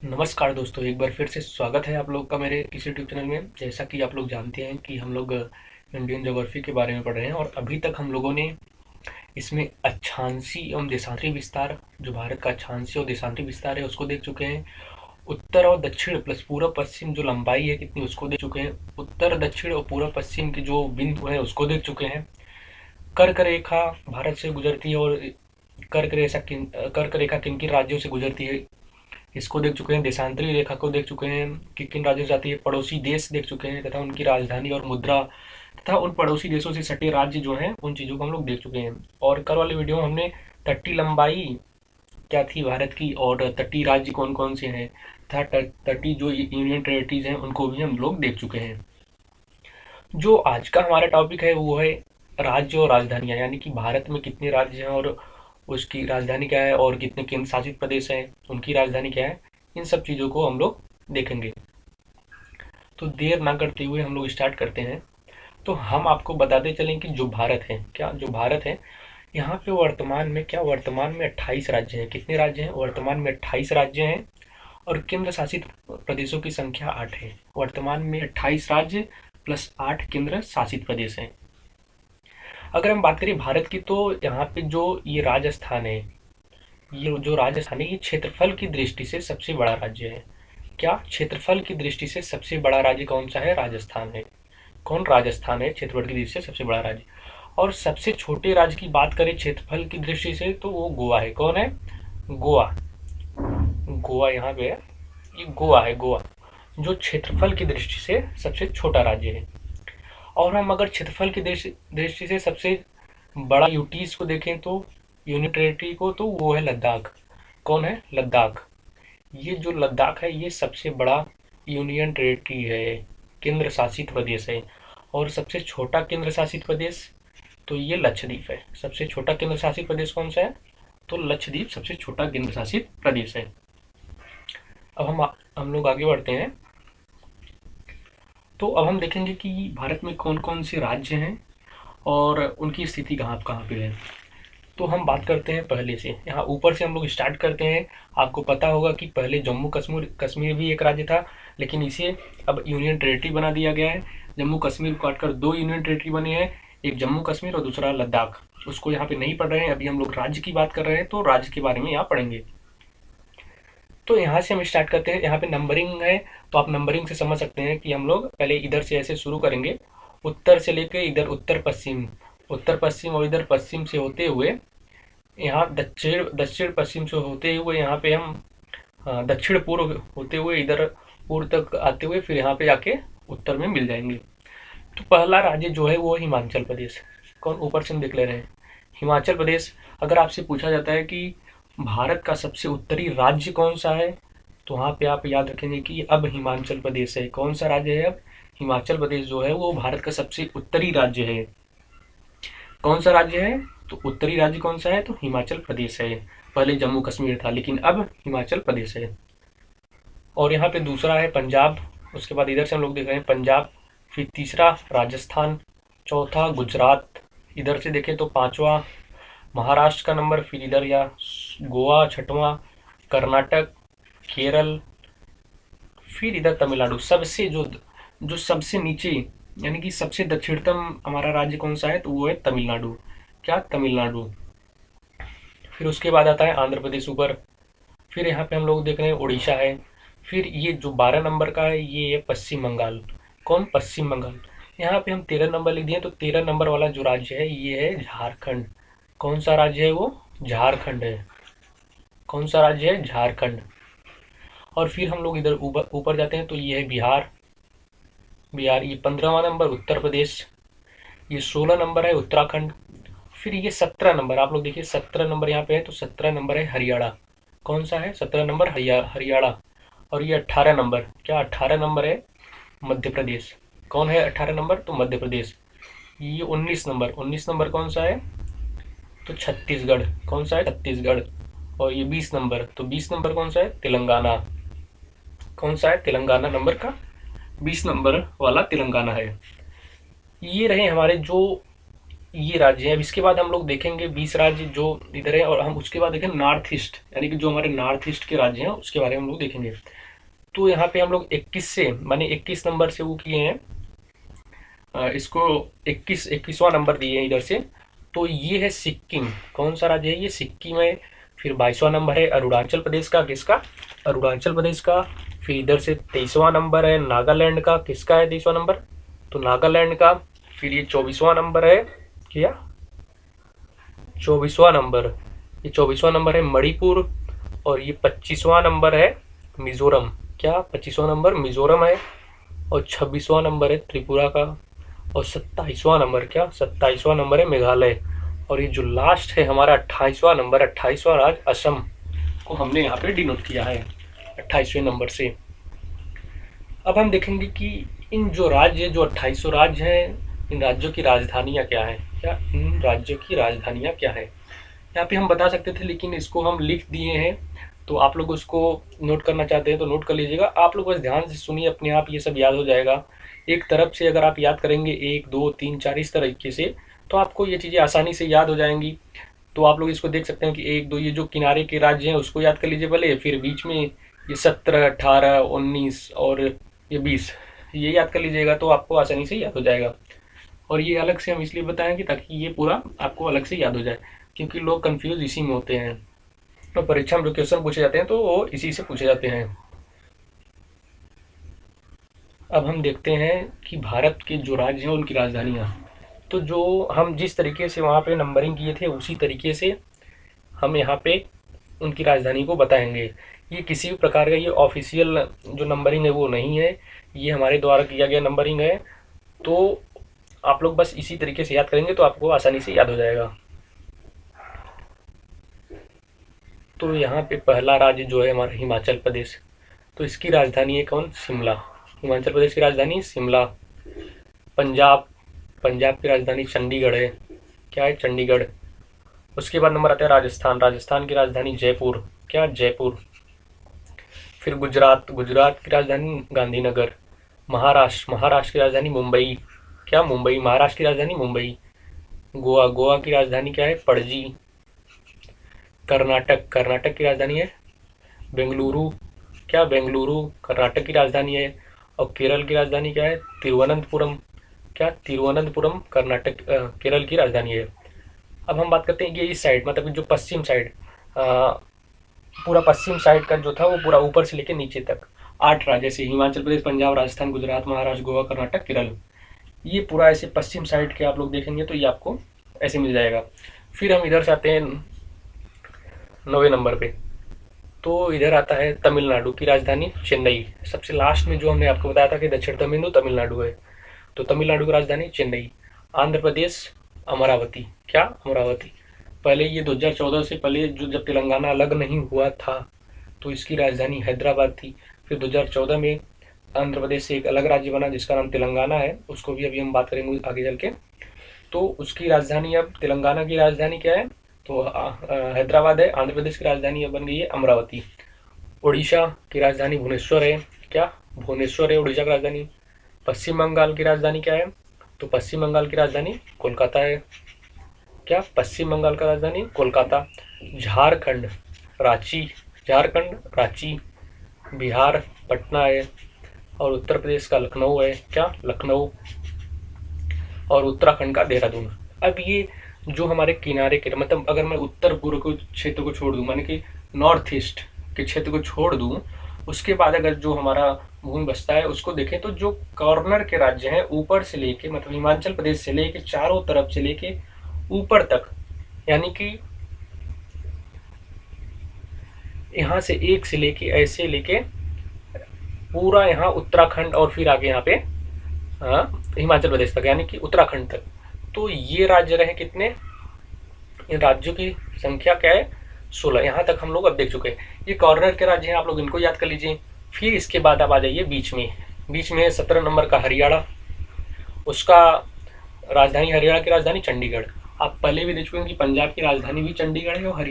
नमस्कार दोस्तों, एक बार फिर से स्वागत है आप लोग का मेरे इस यूट्यूब चैनल में। जैसा कि आप लोग जानते हैं कि हम लोग इंडियन ज्योग्राफी के बारे में पढ़ रहे हैं और अभी तक हम लोगों ने इसमें अक्षांशीय एवं देशांतरी विस्तार, जो भारत का अक्षांशीय और देशांतरी विस्तार है उसको देख चुके हैं। उत्तर और दक्षिण प्लस पूर्व पश्चिम जो लंबाई है कितनी उसको देख चुके हैं। उत्तर दक्षिण और पूर्व पश्चिम के जो बिंदु है उसको देख चुके हैं। कर्क रेखा भारत से गुजरती है और कर्क रेखा किन किन राज्यों से गुजरती है इसको देख चुके हैं। देशांतरी रेखा को देख चुके हैं कि किन राज्यों से जाती है। पड़ोसी देश देख चुके हैं तथा उनकी राजधानी और मुद्रा तथा उन पड़ोसी देशों से सटे राज्य जो हैं उन चीज़ों को हम लोग देख चुके हैं। और कल वाले वीडियो में हमने तटीय लंबाई क्या थी भारत की और तटीय राज्य कौन कौन से हैं तथा तटीय जो यूनियन टेरिटरीज हैं उनको भी हम लोग देख चुके हैं। जो आज का हमारा टॉपिक है वो है राज्य और राजधानियाँ, यानी कि भारत में कितने राज्य हैं और उसकी राजधानी क्या है और कितने केंद्र शासित प्रदेश हैं, उनकी राजधानी क्या है। इन सब चीज़ों को हम लोग देखेंगे। तो देर ना करते हुए हम लोग स्टार्ट करते हैं। तो हम आपको बताते चलें कि जो भारत है, जो भारत है यहाँ पे वर्तमान में 28 राज्य हैं। कितने राज्य हैं? वर्तमान में 28 राज्य हैं और केंद्र शासित प्रदेशों की संख्या 8 है। वर्तमान में 28 राज्य प्लस 8 केंद्र शासित प्रदेश हैं। अगर हम बात करें भारत की तो यहाँ पे जो ये राजस्थान है, ये जो राजस्थान है ये क्षेत्रफल की दृष्टि से सबसे बड़ा राज्य है। क्या क्षेत्रफल की दृष्टि से सबसे बड़ा राज्य कौन सा है? राजस्थान है। कौन? राजस्थान है क्षेत्रफल की दृष्टि से सबसे बड़ा राज्य। और सबसे छोटे राज्य की बात करें क्षेत्रफल की दृष्टि से तो वो गोवा है। कौन है? गोवा। गोवा यहाँ पे है, ये गोवा है। गोवा जो क्षेत्रफल की दृष्टि से सबसे छोटा राज्य है। और हम अगर क्षेत्रफल की दृष्टि से सबसे बड़ा यूटीज को देखें तो यूनिट टेरिटरी को, तो वो है लद्दाख। कौन है? लद्दाख। ये जो लद्दाख है ये सबसे बड़ा यूनियन टेरिटरी है, केंद्र शासित प्रदेश है। और सबसे छोटा केंद्र शासित प्रदेश तो ये लक्षद्वीप है। सबसे छोटा केंद्र शासित प्रदेश कौन सा है? तो लक्षद्वीप सबसे छोटा केंद्र शासित प्रदेश है। अब हम लोग आगे बढ़ते हैं। तो अब हम देखेंगे कि भारत में कौन कौन से राज्य हैं और उनकी स्थिति कहाँ कहाँ पे है। तो हम बात करते हैं पहले से, यहाँ ऊपर से हम लोग स्टार्ट करते हैं। आपको पता होगा कि पहले जम्मू कश्मीर कश्मीर भी एक राज्य था, लेकिन इसे अब यूनियन टेरिटरी बना दिया गया है। जम्मू कश्मीर को काटकर दो यूनियन टेरिटरी बने हैं, एक जम्मू कश्मीर और दूसरा लद्दाख। उसको यहाँ पे नहीं पढ़ रहे हैं, अभी हम लोग राज्य की बात कर रहे हैं तो राज्य के बारे में यहाँ पढ़ेंगे। तो यहाँ से हम स्टार्ट करते हैं। यहाँ पे नंबरिंग है तो आप नंबरिंग से समझ सकते हैं कि हम लोग पहले इधर से ऐसे शुरू करेंगे, उत्तर से लेके इधर उत्तर पश्चिम और इधर पश्चिम से होते हुए यहाँ दक्षिण दक्षिण पश्चिम से होते हुए यहाँ पे हम दक्षिण पूर्व होते हुए इधर पूर्व तक आते हुए फिर यहाँ पे जाके उत्तर में मिल जाएंगे। तो पहला राज्य जो है वो हिमाचल प्रदेश। कौन? ऊपर से हम देख ले रहे हैं हिमाचल प्रदेश। अगर आपसे पूछा जाता है कि भारत का सबसे उत्तरी राज्य कौन सा है तो वहाँ पे आप याद रखेंगे कि अब हिमाचल प्रदेश है। कौन सा राज्य है? अब हिमाचल प्रदेश जो है वो भारत का सबसे उत्तरी राज्य है। कौन सा राज्य है? तो उत्तरी राज्य कौन सा है? तो हिमाचल प्रदेश है। पहले जम्मू कश्मीर था लेकिन अब हिमाचल प्रदेश है। और यहाँ पे दूसरा है पंजाब। उसके बाद इधर से हम लोग देख रहे हैं पंजाब, फिर तीसरा राजस्थान, चौथा गुजरात, इधर से देखें तो पांचवा महाराष्ट्र का नंबर, फिर इधर या गोवा छठवां, कर्नाटक, केरल, फिर इधर तमिलनाडु। सबसे जो सबसे नीचे यानी कि सबसे दक्षिणतम हमारा राज्य कौन सा है तो वो है तमिलनाडु। क्या? तमिलनाडु। फिर उसके बाद आता है आंध्र प्रदेश ऊपर, फिर यहाँ पे हम लोग देख रहे हैं उड़ीसा है, फिर ये जो 12 नंबर का है ये है पश्चिम बंगाल। कौन? पश्चिम बंगाल। यहाँ पे हम 13 नंबर लिख दिए तो 13 नंबर वाला जो राज्य है ये है झारखंड। कौन सा राज्य है वो? झारखंड है। कौन सा राज्य है? झारखंड। और फिर हम लोग इधर ऊपर ऊपर जाते हैं तो ये है बिहार। बिहार ये 15वां नंबर। उत्तर प्रदेश ये 16 नंबर है। उत्तराखंड। फिर ये 17 नंबर, आप लोग देखिए 17 नंबर यहाँ पे है तो 17 नंबर है हरियाणा। कौन सा है? 17 नंबर हरियाणा। और ये 18 नंबर, क्या 18 नंबर है? मध्य प्रदेश। कौन है 18 नंबर? तो मध्य प्रदेश। ये 19 नंबर कौन सा है? तो छत्तीसगढ़। कौन सा है? छत्तीसगढ़। और ये 20 नंबर, तो 20 नंबर कौन सा है? तेलंगाना। कौन सा है? तेलंगाना नंबर का 20 नंबर वाला तेलंगाना है। ये रहे हमारे जो ये राज्य है। अब इसके बाद हम लोग देखेंगे 20 राज्य जो इधर है, और हम उसके बाद देखेंगे नॉर्थ ईस्ट, यानी कि जो हमारे नॉर्थ ईस्ट के राज्य हैं उसके बारे में हम लोग देखेंगे। तो यहाँ पे हम लोग 21 से माने 21 नंबर से वो किए हैं, इसको 21वां नंबर दिए हैं इधर से। तो ये है सिक्किम। कौन सा राज्य है ये? सिक्किम है। फिर 22वां नंबर है अरुणाचल प्रदेश का। किसका? अरुणाचल प्रदेश का। फिर इधर से 23वां नंबर है नागालैंड का। किसका है 23वां नंबर? तो नागालैंड का। फिर ये 24वां नंबर है, क्या 24वां नंबर, ये 24वां नंबर है मणिपुर। और ये 25वां नंबर है मिजोरम। क्या 25वां नंबर मिजोरम है। और 26वां नंबर है त्रिपुरा का। और 27वां नंबर, क्या 27वां नंबर है मेघालय। और ये जो लास्ट है हमारा 28वां नंबर, 28वां राज्य असम को हमने यहाँ पे डिनोट किया है 28वें नंबर से। अब हम देखेंगे कि इन जो राज्य, जो 2800 राज्य हैं, इन राज्यों की राजधानियाँ क्या है, क्या इन राज्यों की राजधानियाँ क्या है। यहाँ पे हम बता सकते थे लेकिन इसको हम लिख दिए हैं, तो आप लोग उसको नोट करना चाहते हैं तो नोट कर लीजिएगा। आप लोग बस ध्यान से सुनिए, अपने आप ये सब याद हो जाएगा। एक तरफ से अगर आप याद करेंगे 1 2 3 4 इस तरीके से, तो आपको ये चीज़ें आसानी से याद हो जाएंगी। तो आप लोग इसको देख सकते हैं कि 1 2 ये जो किनारे के राज्य हैं उसको याद कर लीजिए पहले, फिर बीच में ये 17 18 19 और ये 20 ये याद कर लीजिएगा, तो आपको आसानी से याद हो जाएगा। और ये अलग से हम इसलिए बताएंगे ताकि ये पूरा आपको अलग से याद हो जाए, क्योंकि लोग कंफ्यूज इसी में होते हैं। तो परीक्षा में जो क्वेश्चन पूछे जाते हैं तो वो इसी से पूछे जाते हैं। अब हम देखते हैं कि भारत के जो राज्य हैं उनकी राजधानियाँ। तो जो हम जिस तरीके से वहाँ पे नंबरिंग किए थे उसी तरीके से हम यहाँ पे उनकी राजधानी को बताएंगे। ये किसी भी प्रकार का ये ऑफिशियल जो नंबरिंग है वो नहीं है, ये हमारे द्वारा किया गया नंबरिंग है। तो आप लोग बस इसी तरीके से याद करेंगे तो आपको आसानी से याद हो जाएगा। तो यहाँ पे पहला राज्य जो है हमारा हिमाचल प्रदेश। तो इसकी राजधानी है कौन? शिमला। हिमाचल प्रदेश की राजधानी शिमला। पंजाब, पंजाब की राजधानी चंडीगढ़ है। क्या है? चंडीगढ़। उसके बाद नंबर आता है राजस्थान। राजस्थान की राजधानी जयपुर। क्या? जयपुर। फिर गुजरात, गुजरात की राजधानी गांधीनगर। महाराष्ट्र, महाराष्ट्र की राजधानी मुंबई। क्या? मुंबई। महाराष्ट्र की राजधानी मुंबई। गोवा, गोवा की राजधानी क्या है? पणजी। कर्नाटक, कर्नाटक की राजधानी है बेंगलुरु। क्या? बेंगलुरु कर्नाटक की राजधानी है। और केरल की राजधानी क्या है? तिरुवनंतपुरम। क्या? तिरुवनंतपुरम कर्नाटक केरल की राजधानी है। अब हम बात करते हैं कि इस साइड, मतलब जो पश्चिम साइड, पूरा पश्चिम साइड का जो था वो पूरा ऊपर से लेकर नीचे तक 8 राज्य, जैसे हिमाचल प्रदेश, पंजाब, राजस्थान, गुजरात, महाराष्ट्र, गोवा, कर्नाटक, केरल, ये पूरा ऐसे पश्चिम साइड के आप लोग देखेंगे तो ये आपको ऐसे मिल जाएगा। फिर हम इधर से आते हैं 9वें नंबर पे। तो इधर आता है तमिलनाडु की राजधानी चेन्नई। सबसे लास्ट में जो हमने आपको बताया था कि दक्षिण तमिलनाडु है, तो तमिलनाडु की राजधानी चेन्नई। आंध्र प्रदेश अमरावती। क्या? अमरावती। पहले ये 2014 से पहले जो जब तेलंगाना अलग नहीं हुआ था तो इसकी राजधानी हैदराबाद थी। फिर 2014 में आंध्र प्रदेश से एक अलग राज्य बना जिसका नाम तेलंगाना है, उसको भी अभी हम बात करेंगे आगे चल के। तो उसकी राजधानी, अब तेलंगाना की राजधानी क्या है? तो हैदराबाद है। आंध्र प्रदेश की राजधानी अब बन गई है अमरावती। उड़ीसा की राजधानी भुवनेश्वर है। क्या? भुवनेश्वर है उड़ीसा की राजधानी। पश्चिम बंगाल की राजधानी क्या है? तो पश्चिम बंगाल की राजधानी कोलकाता है। क्या? पश्चिम बंगाल का राजधानी कोलकाता। झारखंड रांची, झारखंड रांची। बिहार पटना है। और उत्तर प्रदेश का लखनऊ है। क्या? लखनऊ। और उत्तराखंड का देहरादून। अब ये जो हमारे किनारे के, मतलब अगर मैं उत्तर पूर्व को क्षेत्र को छोड़ दूं, माने कि नॉर्थ ईस्ट के क्षेत्र को छोड़ दूं, उसके बाद अगर जो हमारा भूमि बसता है उसको देखें तो जो कॉर्नर के राज्य हैं ऊपर से लेके, मतलब हिमाचल प्रदेश से लेके चारों तरफ से लेके ऊपर तक, यानी कि यहाँ से एक से लेके ऐसे लेके पूरा यहाँ उत्तराखंड और फिर आगे यहाँ पे हिमाचल प्रदेश तक, यानी कि उत्तराखंड तक। तो ये राज्य रहे कितने? इन राज्यों की संख्या क्या है? 16। यहाँ तक हम लोग अब देख चुके हैं। ये कॉर्नर के राज्य हैं, आप लोग इनको याद कर लीजिए। फिर इसके बाद आप आ जाइए बीच में। बीच में 17 नंबर का हरियाणा, उसका राजधानी, हरियाणा की राजधानी चंडीगढ़। आप पहले भी देख चुके हैं कि पंजाब की राजधानी भी चंडीगढ़ है और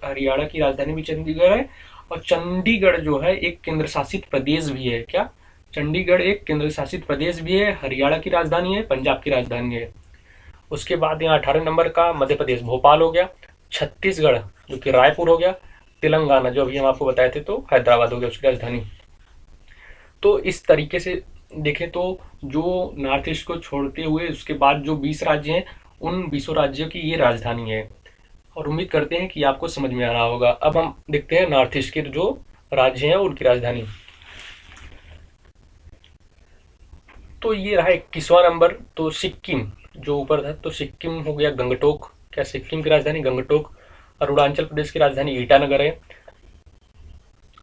हरियाणा की राजधानी भी चंडीगढ़ है। और चंडीगढ़ जो है एक केंद्र शासित प्रदेश भी है। क्या? चंडीगढ़ एक केंद्र शासित प्रदेश भी है। हरियाणा की राजधानी है, पंजाब की राजधानी है। उसके बाद यहाँ 18 नंबर का मध्य प्रदेश भोपाल हो गया, छत्तीसगढ़ जो कि रायपुर हो गया, तेलंगाना जो अभी हम आपको बताए थे तो हैदराबाद हो गया उसकी राजधानी। तो इस तरीके से देखें तो जो नॉर्थ ईस्ट को छोड़ते हुए उसके बाद जो 20 राज्य हैं, उन 20 राज्यों की ये राजधानी है। और उम्मीद करते हैं कि आपको समझ में आ रहा होगा। अब हम देखते हैं नॉर्थ ईस्ट के जो राज्य हैं उनकी राजधानी। तो ये रहा 21वां नंबर, तो सिक्किम जो ऊपर था, तो सिक्किम हो गया गंगटोक। क्या सिक्किम की राजधानी गंगटोक। अरुणाचल प्रदेश की राजधानी ईटानगर है।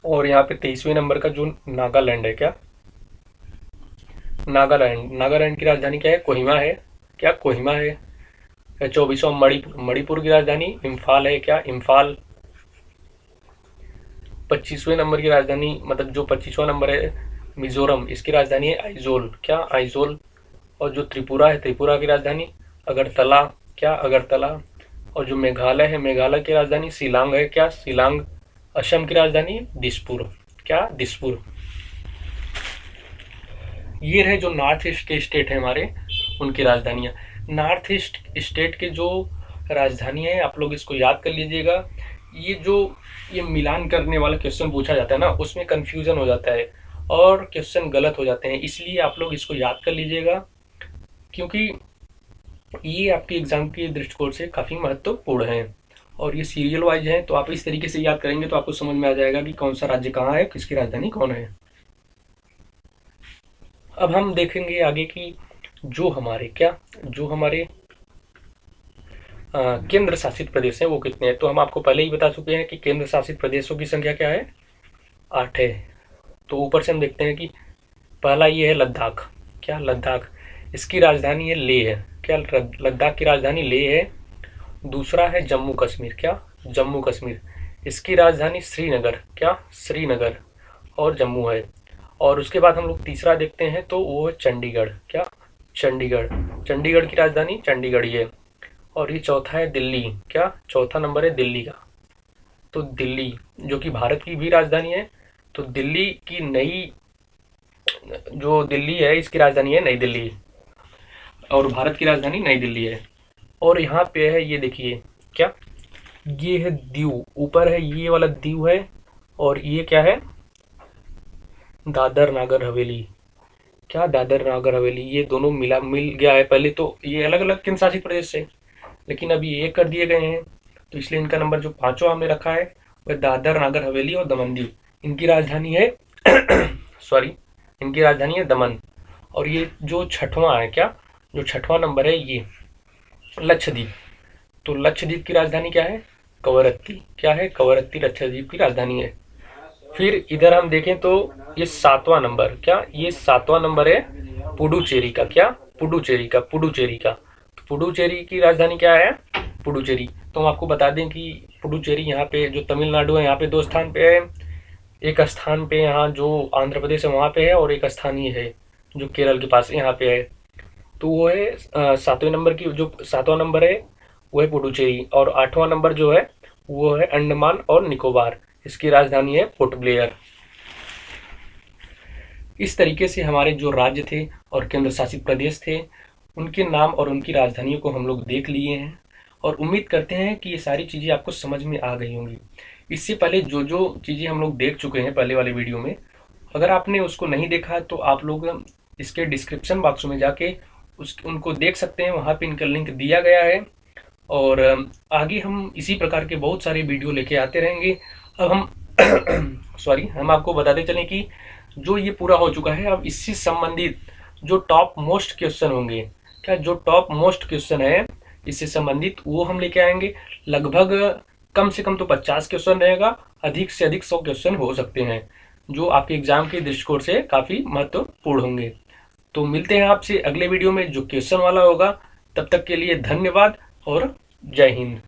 और यहाँ पे 23वें नंबर का जो नागालैंड है, क्या नागालैंड, नागालैंड की राजधानी क्या है, कोहिमा है। क्या कोहिमा है। 24वां मणिपुर, मणिपुर की राजधानी इम्फाल है। क्या इम्फाल। 25वें नंबर की राजधानी, मतलब जो 25वां नंबर है, मिजोरम, इसकी राजधानी है आइजोल। क्या आइजोल। और जो त्रिपुरा है, त्रिपुरा की राजधानी अगरतला। क्या अगरतला। और जो मेघालय है, मेघालय की राजधानी शिलांग है। क्या शिलांग। असम की राजधानी दिसपुर। क्या दिसपुर। ये रहे जो नॉर्थ ईस्ट के स्टेट हैं हमारे, उनकी राजधानियाँ। नॉर्थ ईस्ट स्टेट के जो राजधानियाँ हैं, आप लोग इसको याद कर लीजिएगा। ये जो ये मिलान करने वाला क्वेश्चन पूछा जाता है ना, उसमें कन्फ्यूजन हो जाता है और क्वेश्चन गलत हो जाते हैं, इसलिए आप लोग इसको याद कर लीजिएगा, क्योंकि ये आपके एग्जाम के दृष्टिकोण से काफ़ी महत्वपूर्ण है और ये सीरियल वाइज है। तो आप इस तरीके से याद करेंगे तो आपको समझ में आ जाएगा कि कौन सा राज्य कहाँ है, किसकी राजधानी कौन है। अब हम देखेंगे आगे कि जो हमारे केंद्र शासित प्रदेश हैं वो कितने हैं। तो हम आपको पहले ही बता चुके हैं कि केंद्र शासित प्रदेशों की संख्या क्या है, 8 है। तो ऊपर से हम देखते हैं कि पहला ये है लद्दाख। क्या लद्दाख। इसकी राजधानी है लेह है। क्या लद्दाख की राजधानी लेह है। दूसरा है जम्मू कश्मीर। क्या जम्मू कश्मीर। इसकी राजधानी श्रीनगर। क्या श्रीनगर और जम्मू है। और उसके बाद हम लोग तीसरा देखते हैं तो वो है चंडीगढ़। क्या चंडीगढ़। चंडीगढ़ की राजधानी चंडीगढ़ ही है। और ये चौथा है दिल्ली। क्या चौथा नंबर है दिल्ली का। तो दिल्ली जो कि भारत की भी राजधानी है, तो दिल्ली की नई जो दिल्ली है इसकी राजधानी है नई दिल्ली और भारत की राजधानी नई दिल्ली है। और यहाँ पे है ये देखिए, क्या ये है दीव। ऊपर है ये वाला दीव है और ये क्या है, दादर नागर हवेली। क्या दादर नागर हवेली। ये दोनों मिल गया है। पहले तो ये अलग अलग केंद्र शासित प्रदेश से, लेकिन अभी एक कर दिए गए हैं, तो इसलिए इनका नंबर जो पांचवा हमने रखा है वह दादर नागर हवेली और दमन दीव। इनकी राजधानी है सॉरी, इनकी राजधानी है दमन। और ये जो छठवां है, क्या जो छठवां नंबर है ये लक्षद्वीप। तो लक्षद्वीप की राजधानी क्या है, कवरत्ती। क्या है, कवरत्ती लक्षद्वीप की राजधानी है। फिर इधर हम देखें तो ये 7वां नंबर, क्या ये 7वां नंबर है पुडुचेरी का। क्या पुडुचेरी का। पुडुचेरी का। तो पुडुचेरी की राजधानी क्या है, पुडुचेरी। तो हम आपको बता दें कि पुडुचेरी यहाँ पे जो तमिलनाडु है यहाँ पे 2 स्थान पे है, एक स्थान पे यहाँ जो आंध्र प्रदेश है वहाँ पे है, और एक स्थान ये है जो केरल के पास यहाँ पे है। तो वो है 7वें नंबर की, जो 7वां नंबर है वो है पुडुचेरी। और 8वां नंबर जो है वो है अंडमान और निकोबार। इसकी राजधानी है पोर्ट ब्लेयर। इस तरीके से हमारे जो राज्य थे और केंद्र शासित प्रदेश थे उनके नाम और उनकी राजधानियों को हम लोग देख लिए हैं और उम्मीद करते हैं कि ये सारी चीज़ें आपको समझ में आ गई होंगी। इससे पहले जो जो चीज़ें हम लोग देख चुके हैं पहले वाले वीडियो में, अगर आपने उसको नहीं देखा तो आप लोग इसके डिस्क्रिप्शन बॉक्स में जाके उनको देख सकते हैं, वहाँ पे इनका लिंक दिया गया है। और आगे हम इसी प्रकार के बहुत सारे वीडियो लेके आते रहेंगे। अब हम सॉरी, हम आपको बताते चलें कि जो ये पूरा हो चुका है, अब इससे संबंधित जो टॉप मोस्ट क्वेश्चन होंगे, क्या जो टॉप मोस्ट क्वेश्चन है इससे संबंधित वो हम लेके आएंगे। लगभग कम से कम तो 50 क्वेश्चन रहेगा, अधिक से अधिक 100 क्वेश्चन हो सकते हैं, जो आपके एग्जाम के दृष्टिकोण से काफ़ी महत्वपूर्ण होंगे। तो मिलते हैं आपसे अगले वीडियो में जो क्वेश्चन वाला होगा। तब तक के लिए धन्यवाद और जय हिंद।